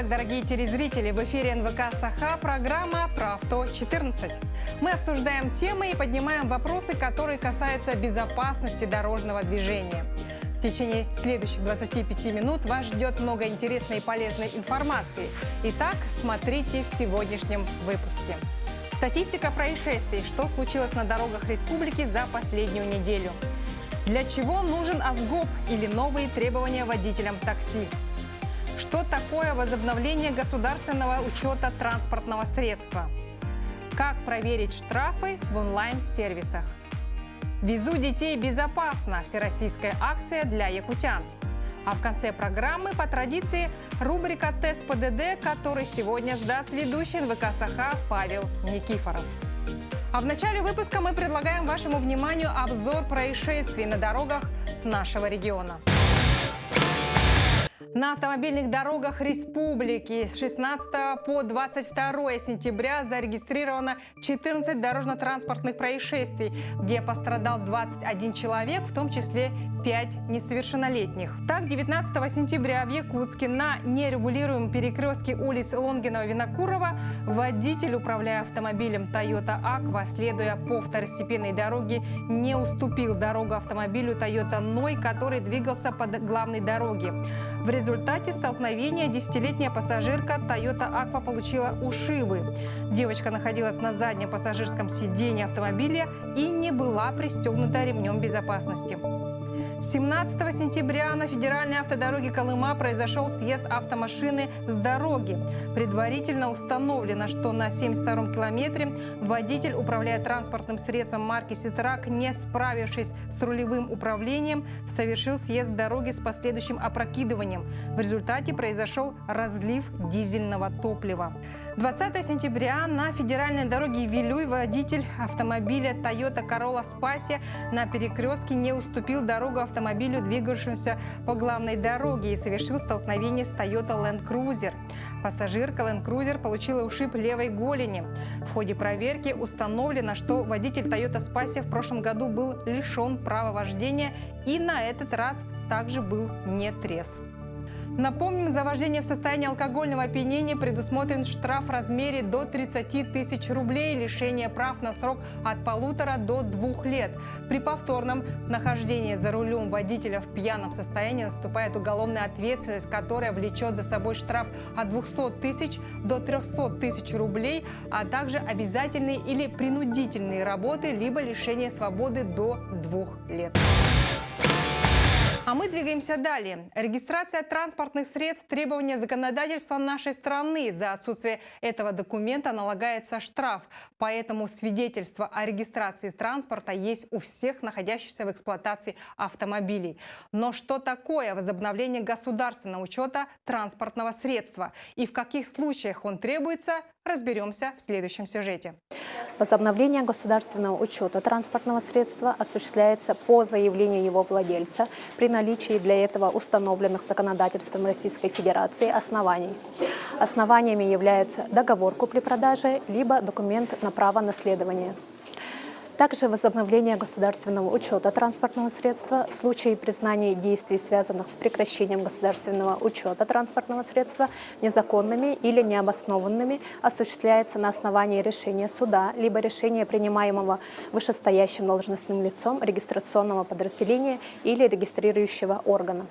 Итак, дорогие телезрители, в эфире НВК Саха программа «Про авто 14». Мы обсуждаем темы и поднимаем вопросы, которые касаются безопасности дорожного движения. В течение следующих 25 минут вас ждет много интересной и полезной информации. Итак, смотрите в сегодняшнем выпуске. Статистика происшествий. Что случилось на дорогах республики за последнюю неделю? Для чего нужен ОСГОП или новые требования водителям такси? Что такое возобновление государственного учета транспортного средства? Как проверить штрафы в онлайн-сервисах? «Везу детей безопасно» – всероссийская акция для якутян. А в конце программы, по традиции, рубрика «Тест ПДД», который сегодня сдаст ведущий НВК Саха Павел Никифоров. А в начале выпуска мы предлагаем вашему вниманию обзор происшествий на дорогах нашего региона. На автомобильных дорогах республики с 16 по 22 сентября зарегистрировано 14 дорожно-транспортных происшествий, где пострадал 21 человек, в том числе 5 несовершеннолетних. Так, 19 сентября в Якутске на нерегулируемом перекрестке улиц Лонгинова-Винокурова водитель, управляя автомобилем Toyota Aqua, следуя по второстепенной дороге, не уступил дорогу автомобилю Toyota Ной, который двигался по главной дороге. В результате столкновения 10-летняя пассажирка Toyota Aqua получила ушибы. Девочка находилась на заднем пассажирском сиденье автомобиля и не была пристегнута ремнем безопасности. 17 сентября на федеральной автодороге Колыма произошел съезд автомашины с дороги. Предварительно установлено, что на 72-м километре водитель, управляя транспортным средством марки «Ситрак», не справившись с рулевым управлением, совершил съезд с дороги с последующим опрокидыванием. В результате произошел разлив дизельного топлива. 20 сентября на федеральной дороге Вилюй водитель автомобиля Toyota Corolla Spacia на перекрестке не уступил дорогу автомобилю, двигавшемуся по главной дороге, и совершил столкновение с Toyota Land Cruiser. Пассажирка Land Cruiser получила ушиб левой голени. В ходе проверки установлено, что водитель Toyota Spacia в прошлом году был лишен права вождения и на этот раз также был не трезв. Напомним, за вождение в состоянии алкогольного опьянения предусмотрен штраф в размере до 30 тысяч рублей и лишение прав на срок от 1,5 до 2 лет. При повторном нахождении за рулем водителя в пьяном состоянии наступает уголовная ответственность, которая влечет за собой штраф от 200 тысяч до 300 тысяч рублей, а также обязательные или принудительные работы, либо лишение свободы до 2 лет. А мы двигаемся далее. Регистрация транспортных средств – требование законодательства нашей страны. За отсутствие этого документа налагается штраф. Поэтому свидетельство о регистрации транспорта есть у всех находящихся в эксплуатации автомобилей. Но что такое возобновление государственного учета транспортного средства? И в каких случаях он требуется, разберемся в следующем сюжете. Возобновление государственного учета транспортного средства осуществляется по заявлению его владельца при наличии для этого установленных законодательством Российской Федерации оснований. Основаниями являются договор купли-продажи либо документ на право наследования. Также возобновление государственного учета транспортного средства в случае признания действий, связанных с прекращением государственного учета транспортного средства, незаконными или необоснованными, осуществляется на основании решения суда либо решения, принимаемого вышестоящим должностным лицом регистрационного подразделения или регистрирующего органа.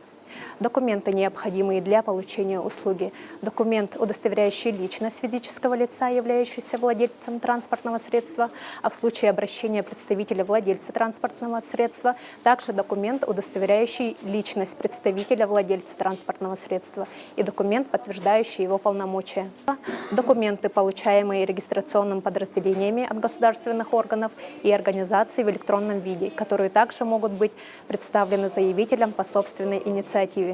Документы, необходимые для получения услуги. Документ, удостоверяющий личность физического лица, являющегося владельцем транспортного средства, а в случае обращения представителя владельца транспортного средства, также документ, удостоверяющий личность представителя владельца транспортного средства и документ, подтверждающий его полномочия. Документы, получаемые регистрационным подразделениями от государственных органов и организаций в электронном виде, которые также могут быть представлены заявителям по собственной инициативе.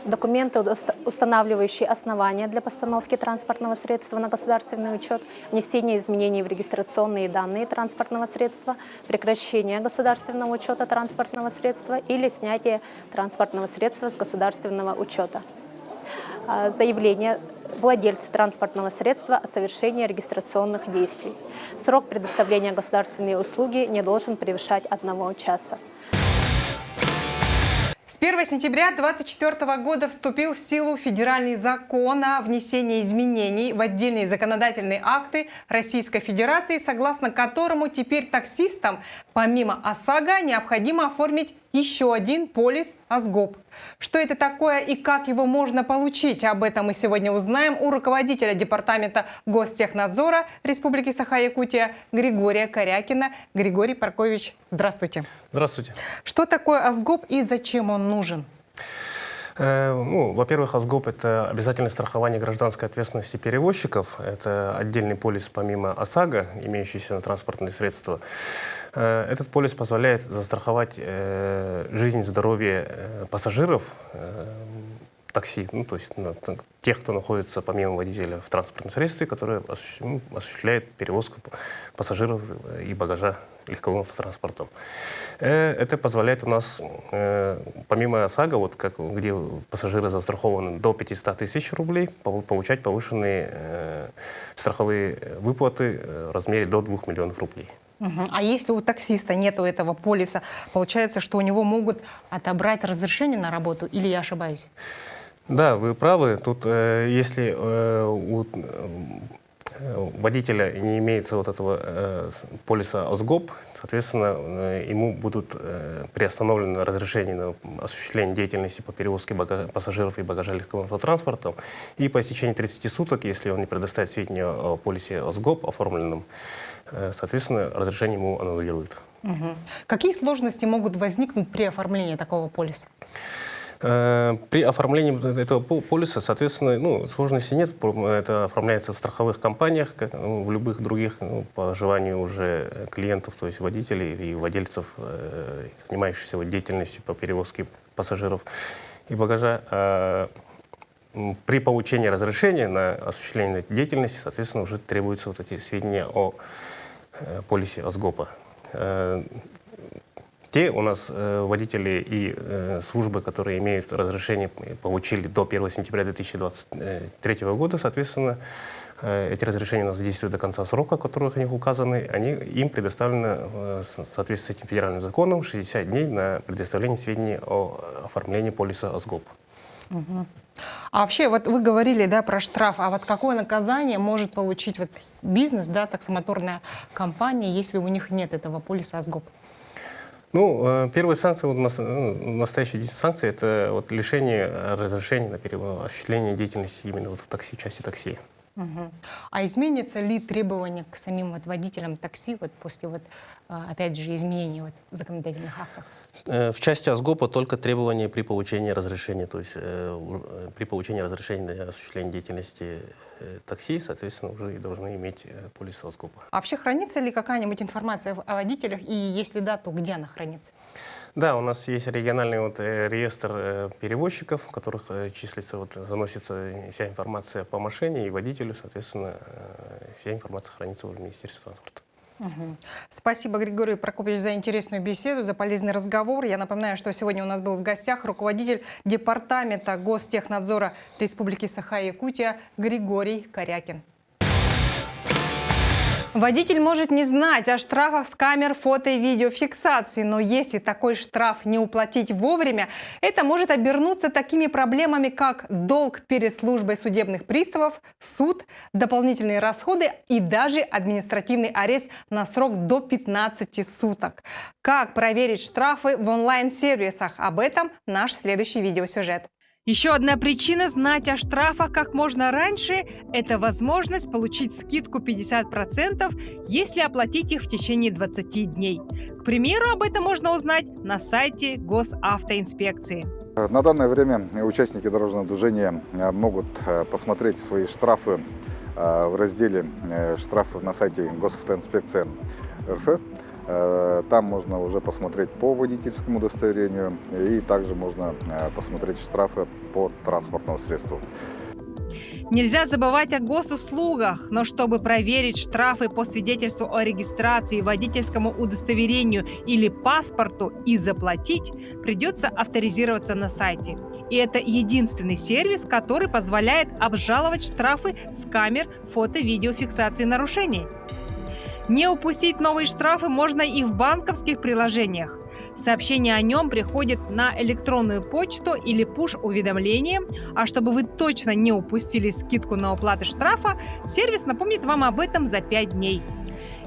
Документы, устанавливающие основания для постановки транспортного средства на государственный учет, внесение изменений в регистрационные данные транспортного средства, прекращение государственного учета транспортного средства или снятие транспортного средства с государственного учета. Заявление владельца транспортного средства о совершении регистрационных действий. Срок предоставления государственной услуги не должен превышать 1 часа. С 1 сентября 2024 года вступил в силу федеральный закон о внесении изменений в отдельные законодательные акты Российской Федерации, согласно которому теперь таксистам помимо ОСАГО необходимо оформить еще один полис ОСГОП. Что это такое и как его можно получить? Об этом мы сегодня узнаем у руководителя Департамента Гостехнадзора Республики Саха-Якутия Григория Корякина. Григорий Паркович, здравствуйте. Здравствуйте. Что такое ОСГОП и зачем он нужен? Во-первых, ОСГОП – это обязательное страхование гражданской ответственности перевозчиков. Это отдельный полис помимо ОСАГО, имеющийся на транспортные средства. Этот полис позволяет застраховать жизнь и здоровье пассажиров такси, то есть тех, кто находится помимо водителя в транспортном средстве, которые осуществляет перевозку пассажиров и багажа легковым автотранспортом. Это позволяет у нас, помимо ОСАГО, где пассажиры застрахованы до 500 тысяч рублей, получать повышенные страховые выплаты в размере до 2 миллионов рублей. А если у таксиста нету этого полиса, получается, что у него могут отобрать разрешение на работу, или я ошибаюсь? Да, вы правы. Тут, если у водителя не имеется вот этого полиса ОСГОП, соответственно, ему будут приостановлены разрешения на осуществление деятельности по перевозке пассажиров и багажа легковым автотранспортом. И по истечении 30 суток, если он не предоставит сведения о полисе ОСГОП оформленном, соответственно, разрешение ему аннулируют. Какие сложности могут возникнуть при оформлении такого полиса? При оформлении этого полиса, соответственно, сложностей нет. Это оформляется в страховых компаниях, как в любых других, по желанию уже клиентов, то есть водителей и владельцев, занимающихся деятельностью по перевозке пассажиров и багажа. При получении разрешения на осуществление этой деятельности, соответственно, уже требуются вот эти сведения о полисе ОСГОПа. Те у нас водители и службы, которые имеют разрешение, получили до 1 сентября 2023 года, соответственно, эти разрешения у нас действуют до конца срока, которых у них указаны, им предоставлено в соответствии с этим федеральным законом 60 дней на предоставление сведений о оформлении полиса ОСГОП. А вообще, вот вы говорили, да, про штраф, а вот какое наказание может получить вот бизнес, да, таксомоторная компания, если у них нет этого полиса ОСГОП? Первая санкция, настоящая санкция, это лишение разрешения на осуществление деятельности именно в такси, части такси. А изменится ли требования к самим водителям такси после опять же, изменений в законодательных актах? В части ОСГОПа только требования при получении разрешения, то есть при получении разрешения на осуществление деятельности такси, соответственно, уже и должны иметь полис ОСГОПа. А вообще хранится ли какая-нибудь информация о водителях, и если да, то где она хранится? Да, у нас есть региональный реестр перевозчиков, в которых числится, заносится вся информация по машине и водителю, соответственно, вся информация хранится в Министерстве транспорта. Спасибо, Григорий Прокопьевич, за интересную беседу, за полезный разговор. Я напоминаю, что сегодня у нас был в гостях руководитель Департамента Гостехнадзора Республики Саха-Якутия Григорий Корякин. Водитель может не знать о штрафах с камер фото- и видеофиксации, но если такой штраф не уплатить вовремя, это может обернуться такими проблемами, как долг перед службой судебных приставов, суд, дополнительные расходы и даже административный арест на срок до 15 суток. Как проверить штрафы в онлайн-сервисах? Об этом наш следующий видеосюжет. Еще одна причина знать о штрафах как можно раньше – это возможность получить скидку 50%, если оплатить их в течение 20 дней. К примеру, об этом можно узнать на сайте Госавтоинспекции. На данное время участники дорожного движения могут посмотреть свои штрафы в разделе «Штрафы» на сайте Госавтоинспекции РФ. Там можно уже посмотреть по водительскому удостоверению и также можно посмотреть штрафы по транспортному средству. Нельзя забывать о госуслугах, но чтобы проверить штрафы по свидетельству о регистрации, водительскому удостоверению или паспорту и заплатить, придется авторизироваться на сайте. И это единственный сервис, который позволяет обжаловать штрафы с камер фото-видеофиксации нарушений. Не упустить новые штрафы можно и в банковских приложениях. Сообщение о нем приходит на электронную почту или пуш-уведомление, а чтобы вы точно не упустили скидку на уплату штрафа, сервис напомнит вам об этом за 5 дней.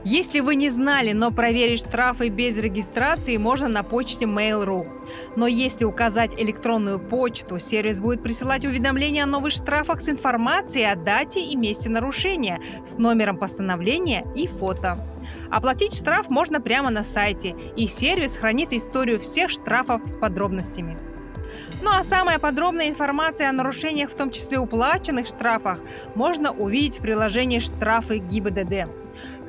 Если вы не знали, но проверить штрафы без регистрации можно на почте Mail.ru. Но если указать электронную почту, сервис будет присылать уведомления о новых штрафах с информацией о дате и месте нарушения, с номером постановления и фото. Оплатить штраф можно прямо на сайте, и сервис хранит историю всех штрафов с подробностями. Ну а самая подробная информация о нарушениях, в том числе уплаченных штрафах, можно увидеть в приложении «Штрафы ГИБДД».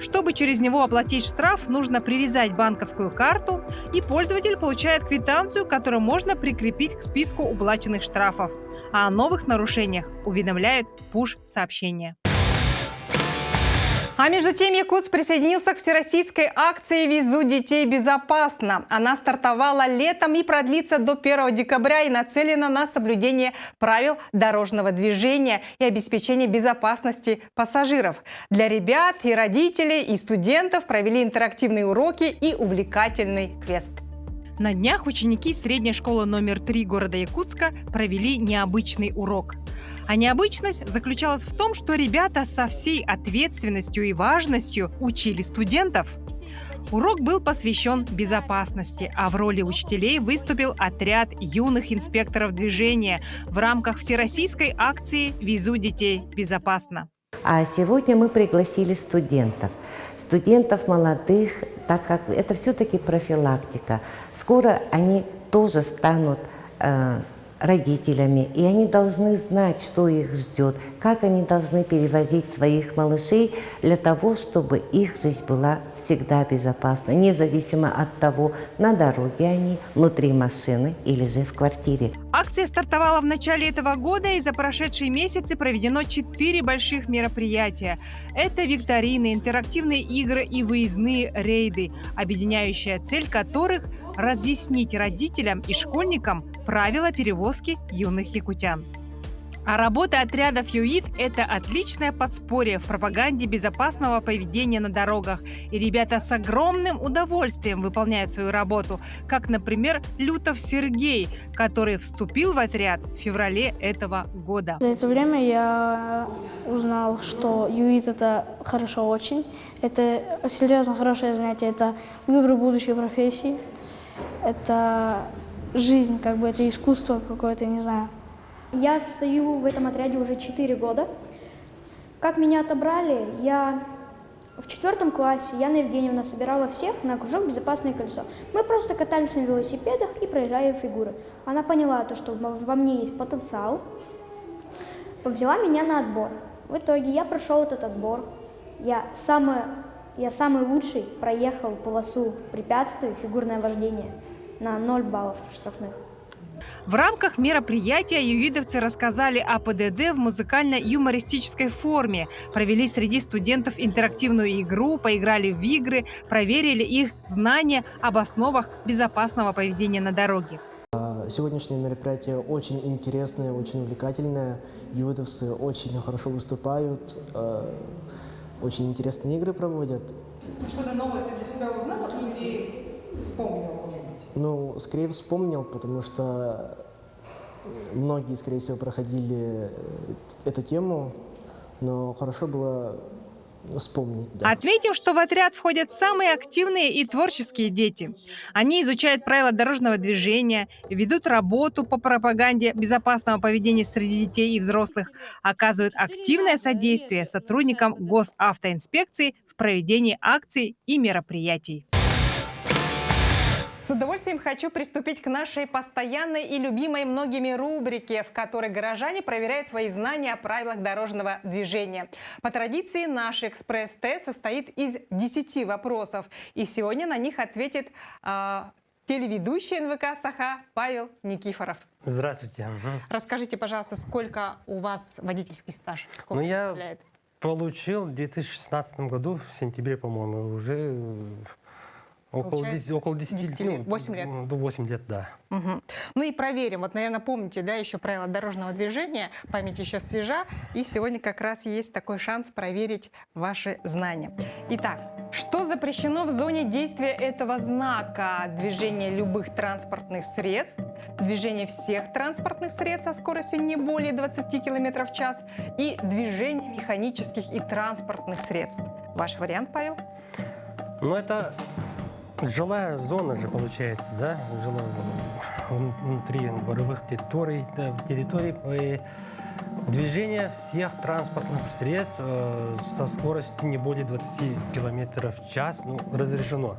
Чтобы через него оплатить штраф, нужно привязать банковскую карту, и пользователь получает квитанцию, которую можно прикрепить к списку уплаченных штрафов. А о новых нарушениях уведомляет пуш-сообщение. А между тем Якутск присоединился к всероссийской акции «Везу детей безопасно». Она стартовала летом и продлится до 1 декабря и нацелена на соблюдение правил дорожного движения и обеспечение безопасности пассажиров. Для ребят и родителей, и студентов провели интерактивные уроки и увлекательный квест. На днях ученики средней школы номер 3 города Якутска провели необычный урок. А необычность заключалась в том, что ребята со всей ответственностью и важностью учили студентов. Урок был посвящен безопасности, а в роли учителей выступил отряд юных инспекторов движения в рамках всероссийской акции «Везу детей безопасно». А сегодня мы пригласили студентов. Студентов молодых, так как это все-таки профилактика. Скоро они тоже станут родителями, и они должны знать, что их ждет, как они должны перевозить своих малышей для того, чтобы их жизнь была всегда безопасна, независимо от того, на дороге они, внутри машины или же в квартире. Акция стартовала в начале этого года, и за прошедшие месяцы проведено 4 больших мероприятия. Это викторины, интерактивные игры и выездные рейды, объединяющая цель которых – разъяснить родителям и школьникам правила перевозки юных якутян. А работа отрядов ЮИД – это отличное подспорье в пропаганде безопасного поведения на дорогах. И ребята с огромным удовольствием выполняют свою работу, как, например, Лютов Сергей, который вступил в отряд в феврале этого года. За это время я узнал, что ЮИД – это хорошо очень. Это серьезно хорошее занятие, это выбор будущей профессии. Это жизнь, как бы это искусство какое-то, не знаю. Я стою в этом отряде уже 4 года. Как меня отобрали, я в 4 классе, Яна Евгеньевна собирала всех на кружок «Безопасное кольцо». Мы просто катались на велосипедах и проезжали фигуры. Она поняла, что во мне есть потенциал, взяла меня на отбор. В итоге я прошел этот отбор. Я самый лучший проехал полосу препятствий фигурное вождение на 0 баллов штрафных. В рамках мероприятия юидовцы рассказали о ПДД в музыкально-юмористической форме, провели среди студентов интерактивную игру, поиграли в игры, проверили их знания об основах безопасного поведения на дороге. Сегодняшнее мероприятие очень интересное, очень увлекательное. Юидовцы очень хорошо выступают, очень интересные игры проводят. Что-то новое ты для себя узнал или вспомнил, может быть? Ну, скорее вспомнил, потому что многие, скорее всего, проходили эту тему, но хорошо было вспомнить. Да. Отметим, что в отряд входят самые активные и творческие дети. Они изучают правила дорожного движения, ведут работу по пропаганде безопасного поведения среди детей и взрослых, оказывают активное содействие сотрудникам госавтоинспекции в проведении акций и мероприятий. С удовольствием хочу приступить к нашей постоянной и любимой многими рубрике, в которой горожане проверяют свои знания о правилах дорожного движения. По традиции наш экспресс-тест состоит из 10 вопросов. И сегодня на них ответит телеведущий НВК «Саха» Павел Никифоров. Здравствуйте. Расскажите, пожалуйста, сколько у вас водительский стаж? Сколько я получил в 2016 году, в сентябре, по-моему, уже Получается, около 10, 10 лет, 8 лет. До 8 лет, да. Мгм. Ну и проверим. Вот, наверное, помните, да, еще правила дорожного движения, память еще свежа, и сегодня как раз есть такой шанс проверить ваши знания. Итак, что запрещено в зоне действия этого знака? Движение любых транспортных средств, движение всех транспортных средств со скоростью не более 20 км в час и движение механических и транспортных средств. Ваш вариант, Павел? Но это жилая зона же получается, да? Внутри дворовых территорий, да, территорий. И движение всех транспортных средств со скоростью не более 20 км в час разрешено.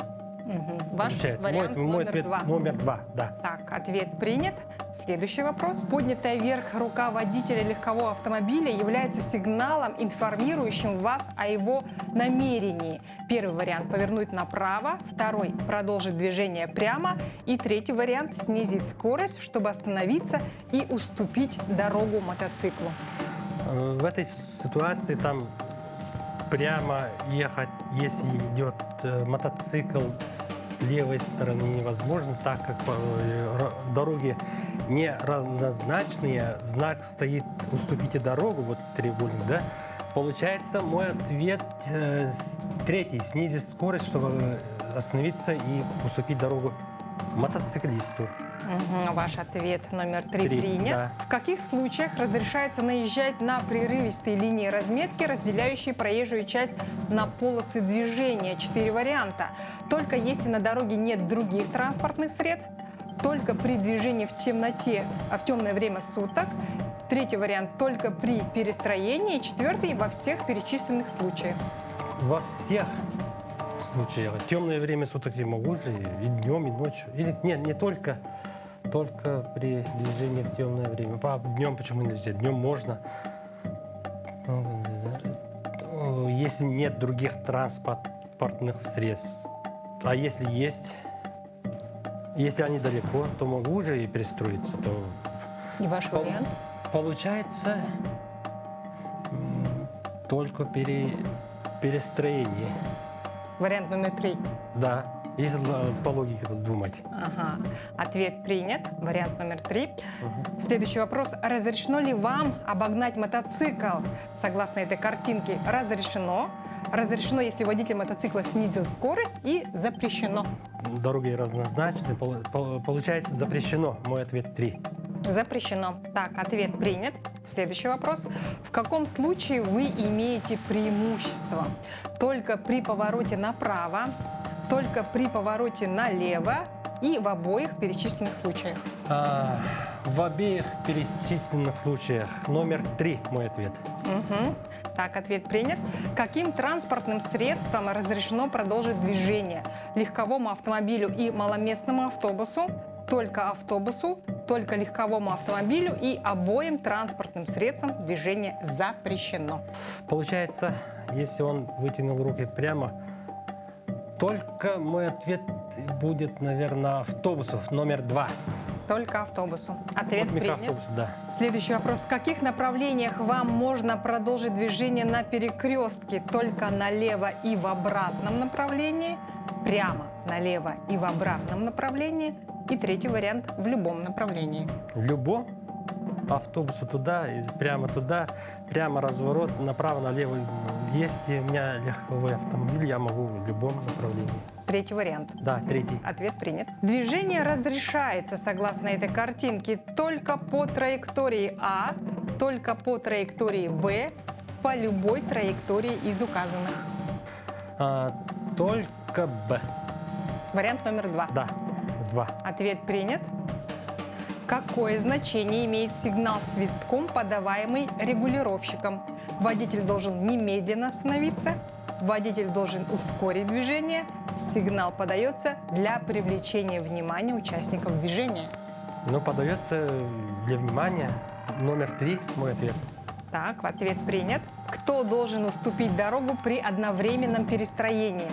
Ваш Получается. вариант Мой номер ответ 2. номер 2, да. Так, ответ принят. Следующий вопрос. Поднятая вверх рука водителя легкового автомобиля является сигналом, информирующим вас о его намерении. Первый вариант – повернуть направо, второй – продолжить движение прямо, и третий вариант – снизить скорость, чтобы остановиться и уступить дорогу мотоциклу. В этой ситуации там прямо ехать, если идет мотоцикл с левой стороны, невозможно, так как дороги неравнозначные, знак стоит «уступите дорогу», вот треугольник, да? Получается, мой ответ третий – снизить скорость, чтобы остановиться и уступить дорогу мотоциклисту. Ваш ответ номер 3 принят. Да. В каких случаях разрешается наезжать на прерывистые линии разметки, разделяющие проезжую часть на полосы движения? 4 варианта. Только если на дороге нет других транспортных средств, только при движении в темноте, в темное время суток. Третий вариант – только при перестроении. Четвертый – во всех перечисленных случаях. Во всех случаях. Темное время суток я могу же и днем, и ночью. Или, нет, не только при движении в темное время. Днем почему нельзя? Днем можно. Если нет других транспортных средств. А если есть, если они далеко, то могу же и перестроиться. То И ваш вариант? получается только перестроение. Вариант номер 3. Да, если по логике думать. Ага. Ответ принят. Вариант номер 3. Следующий вопрос. Разрешено ли вам обогнать мотоцикл? Согласно этой картинке, разрешено. Разрешено, если водитель мотоцикла снизил скорость, и запрещено. Дороги равнозначны. Получается, запрещено. Мой ответ 3. Запрещено. Так, ответ принят. Следующий вопрос. В каком случае вы имеете преимущество? Только при повороте направо, только при повороте налево и в обоих перечисленных случаях? В обеих перечисленных случаях номер 3 мой ответ. Так, ответ принят. Каким транспортным средством разрешено продолжить движение? Легковому автомобилю и маломестному автобусу, только автобусу, только легковому автомобилю и обоим транспортным средствам движение запрещено. Получается, если он вытянул руки прямо, только мой ответ будет, наверное, автобусов номер 2. Только автобусу. Ответ Вот принят. микроавтобус, да. Следующий вопрос. В каких направлениях вам можно продолжить движение на перекрестке? Только налево и в обратном направлении, прямо налево и в обратном направлении, и третий вариант – в любом направлении. В любом автобусу туда, и прямо туда, прямо разворот, направо-налево. Если у меня легковой автомобиль, я могу в любом направлении. Третий вариант. Да, третий. Ответ принят. Движение разрешается, согласно этой картинке, только по траектории А, только по траектории Б, по любой траектории из указанных. Только Б. Вариант номер 2. Да, 2. Ответ принят. Какое значение имеет сигнал свистком, подаваемый регулировщиком? Водитель должен немедленно остановиться, водитель должен ускорить движение, сигнал подается для привлечения внимания участников движения. Но подается для внимания номер 3 мой ответ. Так, ответ принят. Кто должен уступить дорогу при одновременном перестроении?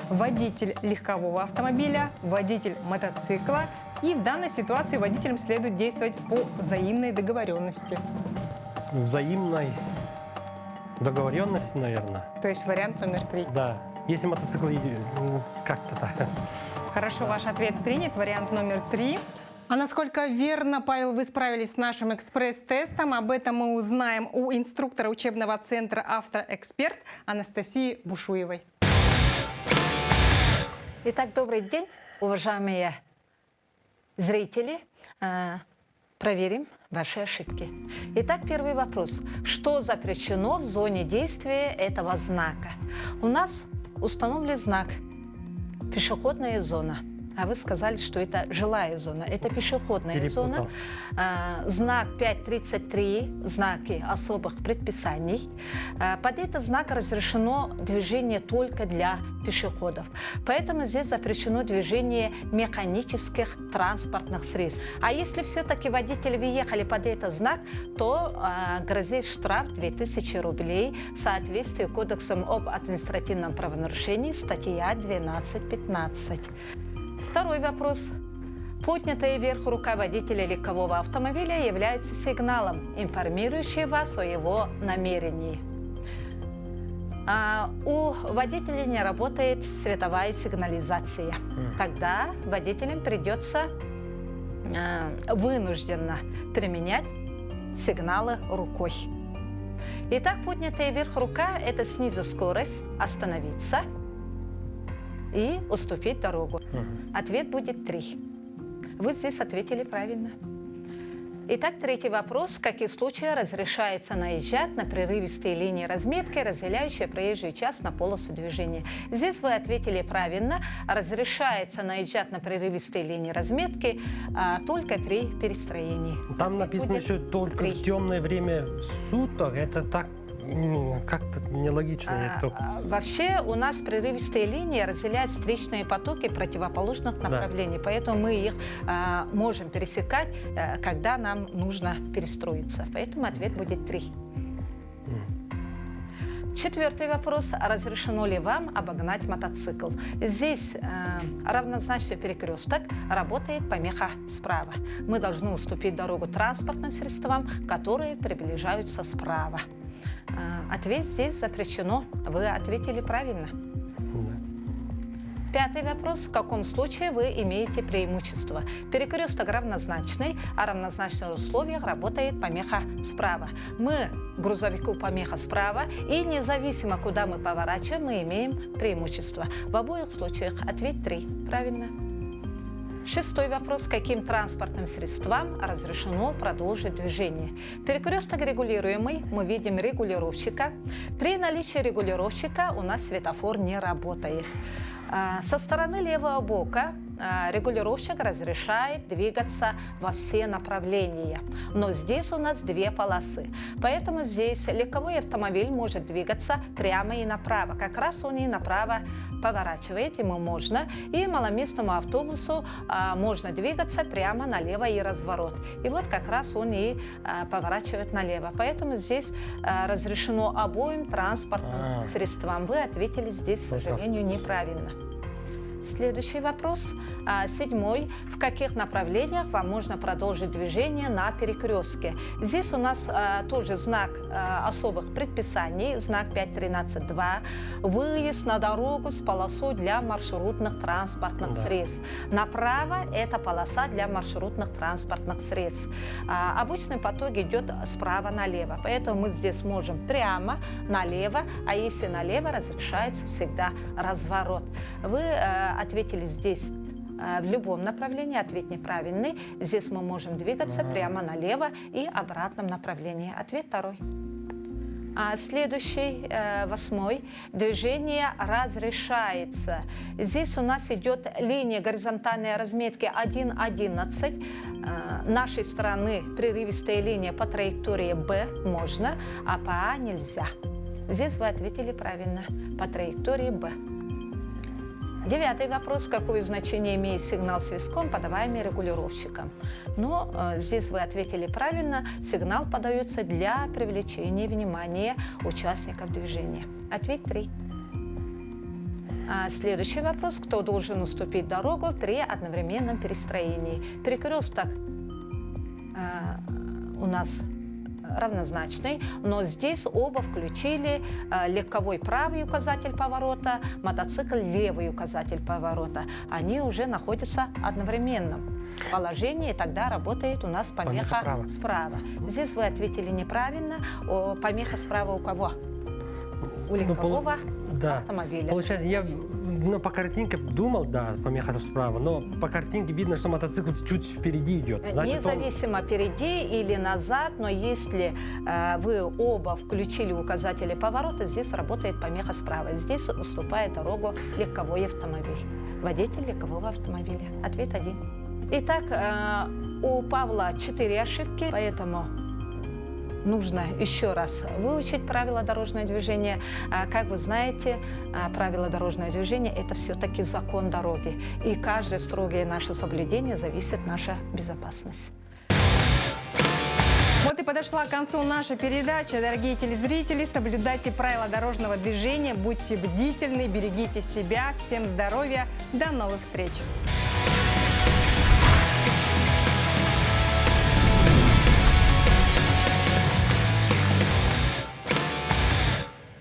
Водитель легкового автомобиля, водитель мотоцикла. И в данной ситуации водителям следует действовать по взаимной договоренности. Взаимной договоренности, наверное. То есть вариант номер 3. Да. Если мотоцикл едет, как-то так. Хорошо, ваш ответ принят. Вариант номер 3. А насколько верно, Павел, вы справились с нашим экспресс-тестом? Об этом мы узнаем у инструктора учебного центра «Автоэксперт» Анастасии Бушуевой. Итак, добрый день, уважаемые зрители. Проверим ваши ошибки. Итак, первый вопрос. Что запрещено в зоне действия этого знака? У нас установлен знак «Пешеходная зона». А вы сказали, что это жилая зона. Это пешеходная зона. Знак 5.33, знаки особых предписаний. Под этот знак разрешено движение только для пешеходов. Поэтому здесь запрещено движение механических транспортных средств. А если все-таки водители въехали под этот знак, то грозит штраф 2000 рублей в соответствии с Кодексом об административном правонарушении, статья 12.15. Второй вопрос. Поднятая вверх рука водителя легкового автомобиля является сигналом, информирующим вас о его намерении. У водителя не работает световая сигнализация. Тогда водителям придется вынужденно применять сигналы рукой. Итак, поднятая вверх рука – это снизить скорость, остановиться и уступить дорогу. Ответ будет 3. Вы здесь ответили правильно. Итак, третий вопрос. В каких случаях разрешается наезжать на прерывистые линии разметки, разделяющие проезжую часть на полосу движения? Здесь вы ответили правильно. Разрешается наезжать на прерывистые линии разметки только при перестроении. Там написано еще только в темное время суток. Это так как-то нелогично. Вообще у нас прерывистые линии разделяют встречные потоки противоположных направлений, поэтому мы их можем пересекать, когда нам нужно перестроиться. Поэтому ответ будет 3. Четвертый вопрос. Разрешено ли вам обогнать мотоцикл? Здесь равнозначный перекресток, работает помеха справа. Мы должны уступить дорогу транспортным средствам, которые приближаются справа. Ответ здесь запрещено. Вы ответили правильно. Пятый вопрос. В каком случае вы имеете преимущество? Перекресток равнозначный, а в равнозначных условиях работает помеха справа. Мы грузовику помеха справа, и независимо, куда мы поворачиваем, мы имеем преимущество. В обоих случаях ответ 3. Правильно. Шестой вопрос. Каким транспортным средствам разрешено продолжить движение? Перекресток регулируемый. Мы видим регулировщика. При наличии регулировщика у нас светофор не работает. Со стороны левого бока регулировщик разрешает двигаться во все направления. Но здесь у нас 2 полосы. Поэтому здесь легковой автомобиль может двигаться прямо и направо. Как раз он и направо поворачивает, ему можно. И маломестному автобусу можно двигаться прямо налево и разворот. И вот как раз он и поворачивает налево. Поэтому здесь разрешено обоим транспортным средствам. Вы ответили здесь, к сожалению, неправильно. Следующий вопрос. 7. В каких направлениях вам можно продолжить движение на перекрестке? Здесь у нас тоже знак особых предписаний, знак 5.13.2. Выезд на дорогу с полосой для маршрутных транспортных средств. Направо это полоса для маршрутных транспортных средств. Обычный поток идет справа налево, поэтому мы здесь можем прямо, налево, а если налево, разрешается всегда разворот. Вы ответили здесь в любом направлении, ответ неправильный. Здесь мы можем двигаться прямо налево и обратном направлении. Ответ 2. Следующий, 8. Движение разрешается. Здесь у нас идет линия горизонтальной разметки 1.11. Нашей стороны прерывистая линия по траектории Б можно, а по А нельзя. Здесь вы ответили правильно, по траектории Б. 9 вопрос. Какое значение имеет сигнал свистком, подаваемый регулировщиком? Но здесь вы ответили правильно. Сигнал подается для привлечения внимания участников движения. Ответ 3. Следующий вопрос. Кто должен уступить дорогу при одновременном перестроении? Перекресток у нас равнозначный, но здесь оба включили легковой правый указатель поворота, мотоцикл левый указатель поворота. Они уже находятся одновременно в положении, тогда работает у нас помеха справа. Здесь вы ответили неправильно. Помеха справа у кого? У легкового автомобиля. Получается, я по картинке думал, да, помеха справа, но по картинке видно, что мотоцикл чуть впереди идет. Значит, независимо впереди или назад, но если вы оба включили указатели поворота, здесь работает помеха справа. Здесь уступает дорогу легковой автомобиль. Водитель легкового автомобиля. Ответ 1. Итак, у Павла 4 ошибки, поэтому нужно еще раз выучить правила дорожного движения. Как вы знаете, правила дорожного движения – это все-таки закон дороги. И каждое строгое наше соблюдение зависит наша безопасность. Вот и подошла к концу наша передача. Дорогие телезрители, соблюдайте правила дорожного движения, будьте бдительны, берегите себя. Всем здоровья. До новых встреч.